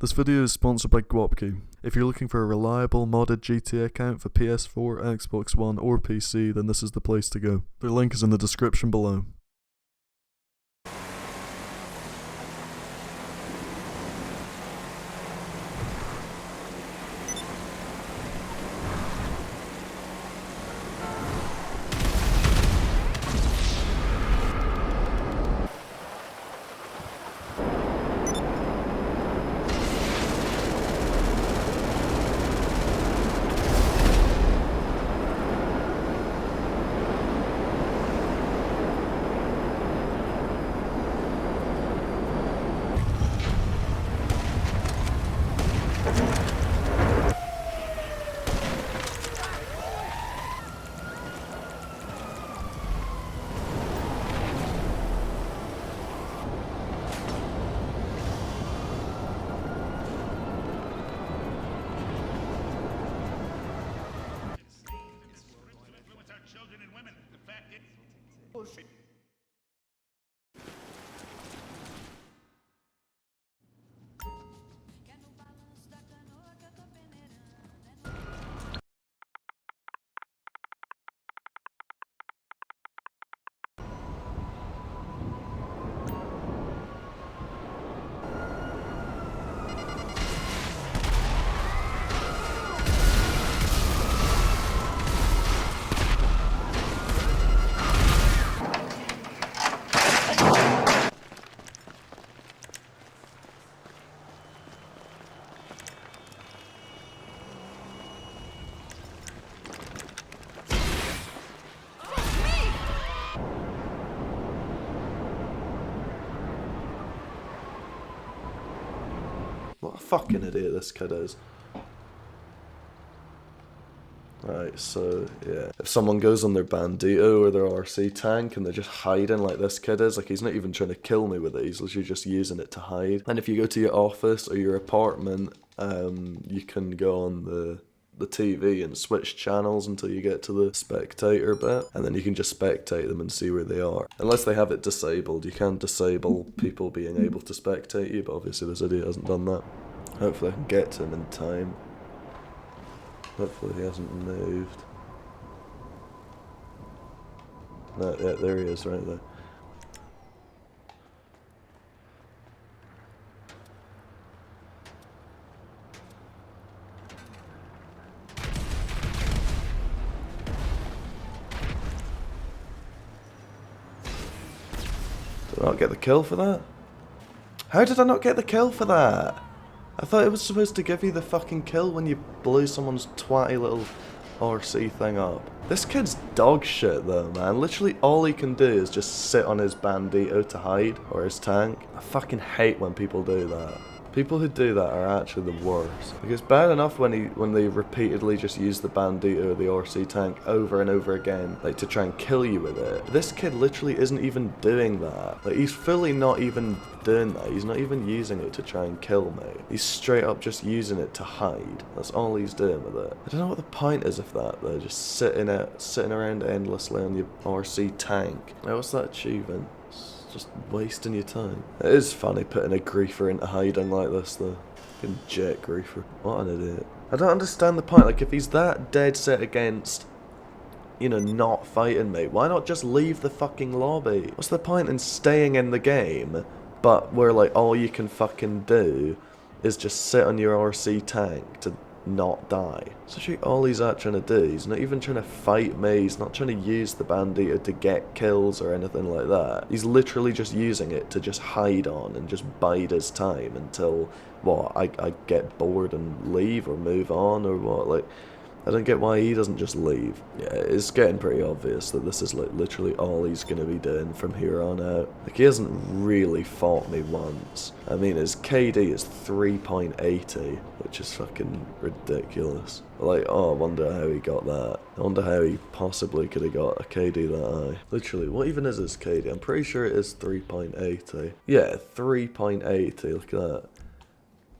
This video is sponsored by Guapkey. If you're looking for a reliable modded GTA account for PS4, Xbox One or PC, then this is the place to go. Their link is in the description below. What a fucking idiot this kid is. Right, so, yeah. If someone goes on their Bandito or their RC tank and they're just hiding like this kid is, like he's not even trying to kill me with it, he's literally just using it to hide. And if you go to your office or your apartment, you can go on the TV and switch channels until you get to the spectator bit, and then you can just spectate them and see where they are. Unless they have it disabled, you can't disable people being able to spectate you, but obviously this idiot hasn't done that. Hopefully I can get to him in time. Hopefully he hasn't moved. No, yeah, there he is right there. Did I not get the kill for that? How did I not get the kill for that? I thought it was supposed to give you the fucking kill when you blew someone's twatty little RC thing up. This kid's dog shit though, man. Literally all he can do is just sit on his Bandito to hide, or his tank. I fucking hate when people do that. People who do that are actually the worst. Like, it's bad enough when they repeatedly just use the Bandito or the RC tank over and over again, like to try and kill you with it. This kid literally isn't even doing that. Like, he's fully not even doing that. He's not even using it to try and kill me. He's straight up just using it to hide. That's all he's doing with it. I don't know what the point is of that though. Just sitting around endlessly on your RC tank. Now what's that achieving? Just wasting your time. It is funny putting a griefer into hiding like this though. Fucking jet griefer. What an idiot. I don't understand the point. Like, if he's that dead set against, you know, not fighting me, why not just leave the fucking lobby? What's the point in staying in the game, but where like all you can fucking do is just sit on your RC tank to not die? It's actually all he's trying to do. He's not even trying to fight me. He's not trying to use the Bandito to get kills or anything like that. He's literally just using it to just hide on and just bide his time until, what, I get bored and leave or move on or what. Like, I don't get why he doesn't just leave. Yeah, it's getting pretty obvious that this is like literally all he's going to be doing from here on out. Like, he hasn't really fought me once. I mean, his KD is 3.80, which is fucking ridiculous. Like, oh, I wonder how he got that. I wonder how he possibly could have got a KD that high. Literally, what even is his KD? I'm pretty sure it is 3.80. Yeah, 3.80, look at that.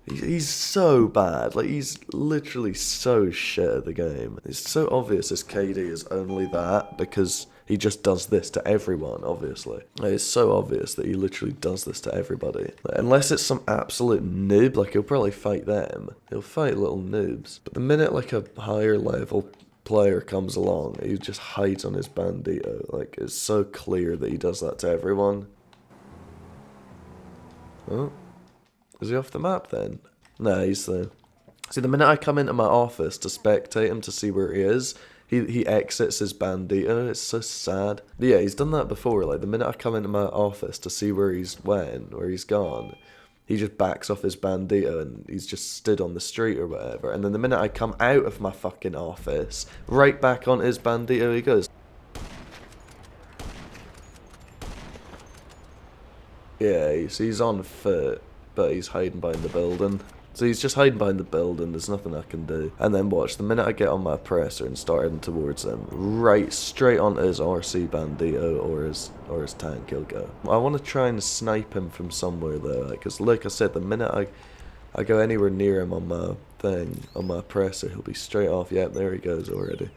He's so bad. Like, he's literally so shit at the game. It's so obvious his KD is only that because He just does this to everyone, obviously. Like, it's so obvious that he literally does this to everybody. Like, unless it's some absolute noob, like he'll probably fight them. He'll fight little noobs. But the minute like a higher level player comes along, he just hides on his bandito. Like, it's so clear that he does that to everyone. Oh, is he off the map then? Nah, he's there. See, the minute I come into my office to spectate him to see where he is, he exits his bandito. It's so sad. But yeah, he's done that before. Like, the minute I come into my office to see where he's where he's gone, he just backs off his bandito and he's just stood on the street or whatever. And then the minute I come out of my fucking office, right back on his bandito he goes. Yeah, he's on foot, but he's hiding behind the building. So he's just hiding behind the building, there's nothing I can do. And then watch, the minute I get on my presser and start heading towards him, right straight onto his RC bandito or his tank he'll go. I want to try and snipe him from somewhere though, because like I said, the minute I go anywhere near him on my thing, on my presser, he'll be straight off. Yep, there he goes already.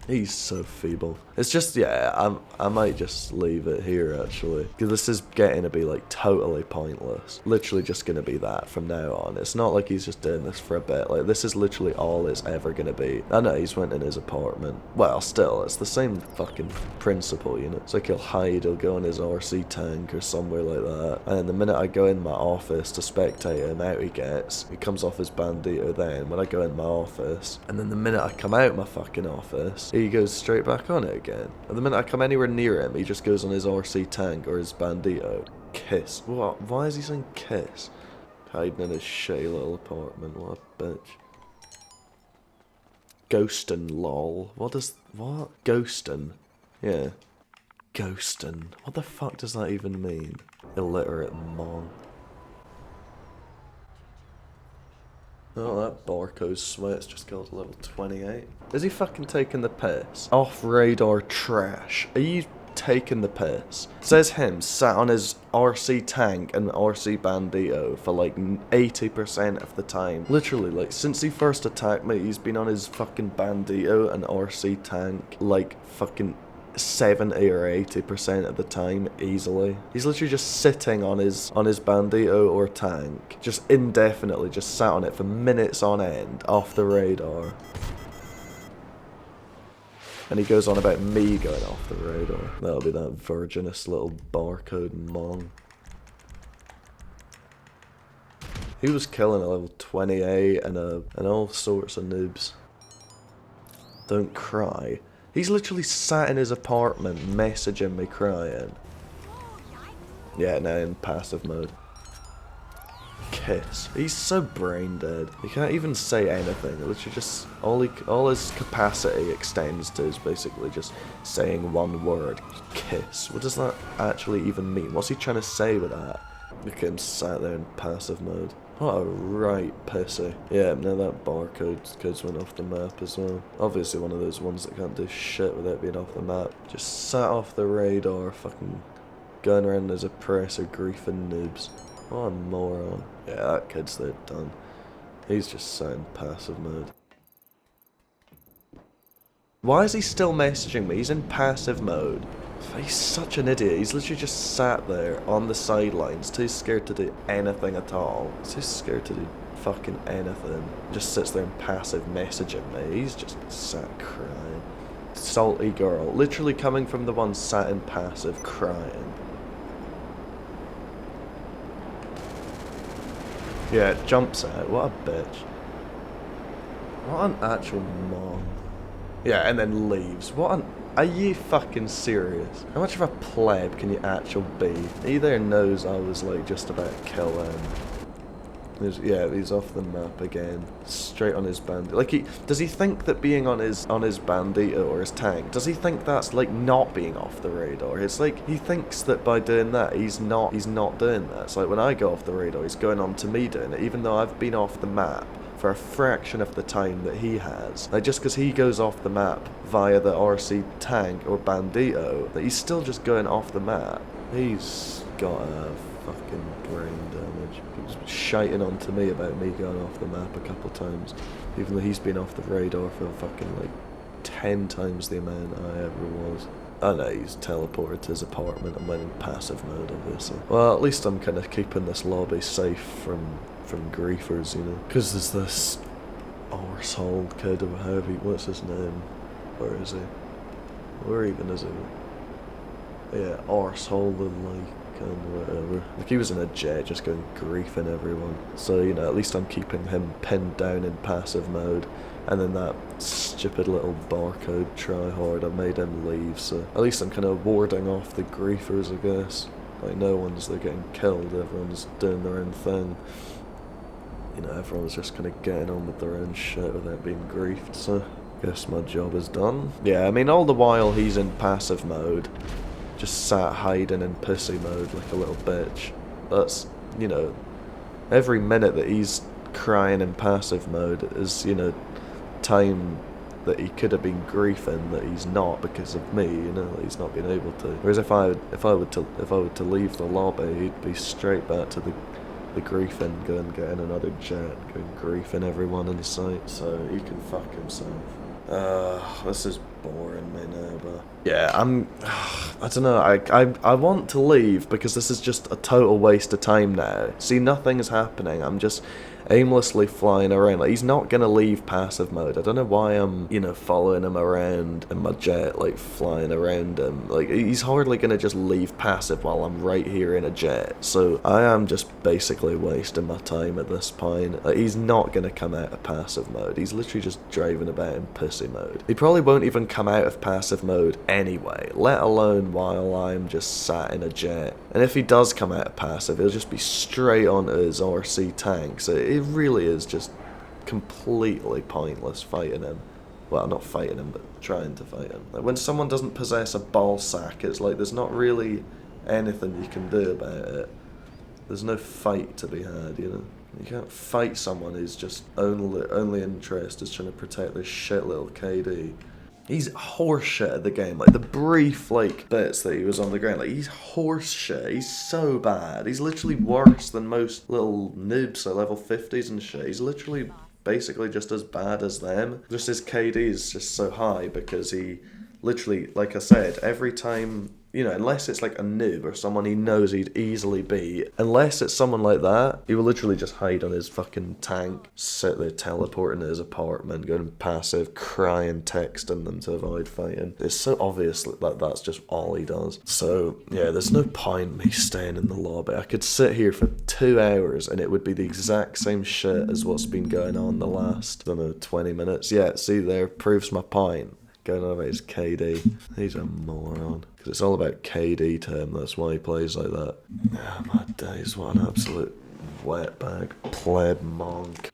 He's so feeble. It's just, yeah, I might just leave it here, actually. Because this is getting to be, like, totally pointless. Literally just going to be that from now on. It's not like he's just doing this for a bit. Like, this is literally all it's ever going to be. I know he's went in his apartment. Well, still, it's the same fucking principle, you know? It's like he'll hide, he'll go in his RC tank or somewhere like that. And then the minute I go in my office to spectate him, out he gets. He comes off his bandito then, when I go in my office. And then the minute I come out my fucking office, he goes straight back on it again. And the minute I come anywhere near him, he just goes on his RC tank or his bandito. Kiss. What? Why is he saying kiss? Hiding in his shitty little apartment. What a bitch. Ghostin', lol. What? Ghostin'. Yeah. Ghostin'. What the fuck does that even mean? Illiterate mon. Oh, that barcode sweat's just got to level 28. Is he fucking taking the piss? Off radar trash. Are you taking the piss? Says him sat on his RC tank and RC bandito for like 80% of the time. Literally, like, since he first attacked me, he's been on his fucking bandito and RC tank like fucking 70 or 80% of the time easily. He's literally just sitting on his bandito or tank, just indefinitely just sat on it for minutes on end off the radar. And he goes on about me going off the radar. That'll be that virginous little barcode mong. He was killing a level 28 and all sorts of noobs. Don't cry. He's literally sat in his apartment messaging me crying. Yeah, now in passive mode. Kiss. He's so brain dead. He can't even say anything. Literally just all his capacity extends to is basically just saying one word. Kiss. What does that actually even mean? What's he trying to say with that? Look at him sat there in passive mode. What a right pissy. Yeah, now that barcode went off the map as well. Obviously one of those ones that can't do shit without being off the map. Just sat off the radar, fucking going around as a presser griefing noobs. What a moron. Yeah, that kid's there done. He's just sat in passive mode. Why is he still messaging me? He's in passive mode. He's such an idiot. He's literally just sat there on the sidelines, too scared to do anything at all. He's too scared to do fucking anything. Just sits there in passive messaging me. He's just sat crying. Salty girl. Literally coming from the one sat in passive crying. Yeah, it jumps out. What a bitch. What an actual mom. Yeah, and then leaves. What an... Are you fucking serious? How much of a pleb can you actually be? He there knows I was like just about to kill him. Yeah, he's off the map again. Straight on his bandit. Like, does he think that being on his bandito or his tank, does he think that's like not being off the radar? It's like he thinks that by doing that he's not doing that. It's like when I go off the radar, he's going on to me doing it, even though I've been off the map for a fraction of the time that he has. Like, just because he goes off the map via the RC tank or bandito, that he's still just going off the map. He's got a fucking brain damage. He was shiting on to me about me going off the map a couple times, even though he's been off the radar for fucking like 10 times the amount I ever was. Oh no, he's teleported to his apartment and went in passive mode, obviously. Well, at least I'm kind of keeping this lobby safe from griefers, you know. Because there's this arsehole kid or however, what's his name? Where is he? Where even is he? Yeah, arsehole and like, and whatever. Like, he was in a jet just going griefing everyone. So, you know, at least I'm keeping him pinned down in passive mode. And then that stupid little barcode tryhard, I made him leave, so at least I'm kind of warding off the griefers, I guess. Like, no one's, they're getting killed, everyone's doing their own thing. You know, everyone's just kind of getting on with their own shit without being griefed, so guess my job is done. Yeah, I mean, all the while he's in passive mode, just sat hiding in pussy mode like a little bitch. That's, you know, every minute that he's crying in passive mode is, you know, time that he could have been griefing that he's not because of me, you know, that he's not been able to. Whereas if I were to leave the lobby, he'd be straight back to the griefing, going getting another jet, going griefing everyone in sight, so he can fuck himself. This is boring me now, but yeah, I don't know, I want to leave because this is just a total waste of time now. See, nothing is happening, I'm just aimlessly flying around. Like, he's not gonna leave passive mode. I don't know why I'm, you know, following him around in my jet, like flying around him. Like, he's hardly gonna just leave passive while I'm right here in a jet. So I am just basically wasting my time at this point. Like, he's not gonna come out of passive mode. He's literally just driving about in pussy mode. He probably won't even come out of passive mode anyway, let alone while I'm just sat in a jet. And if he does come out of passive, he'll just be straight onto his RC tank. So it really is just completely pointless fighting him. Well, not fighting him, but trying to fight him. Like, when someone doesn't possess a ball sack, it's like there's not really anything you can do about it. There's no fight to be had, you know? You can't fight someone who's just only interest is trying to protect this shit little KD. He's horseshit at the game. Like, the brief, like, bits that he was on the ground, like, he's horseshit. He's so bad. He's literally worse than most little noobs at level 50s and shit. He's literally basically just as bad as them. Just his KD is just so high because he literally, like I said, every time, you know, unless it's like a noob or someone he knows he'd easily beat, unless it's someone like that, he will literally just hide on his fucking tank, sit there teleporting to his apartment, going passive, crying, texting them to avoid fighting. It's so obvious that that's just all he does. So, yeah, there's no point me staying in the lobby. I could sit here for 2 hours and it would be the exact same shit as what's been going on the last, I don't know, 20 minutes. Yeah, see there, proves my point. Going on about his KD. He's a moron. Because it's all about KD to him, that's why he plays like that. Oh my days, what an absolute wetbag. Pleb monk.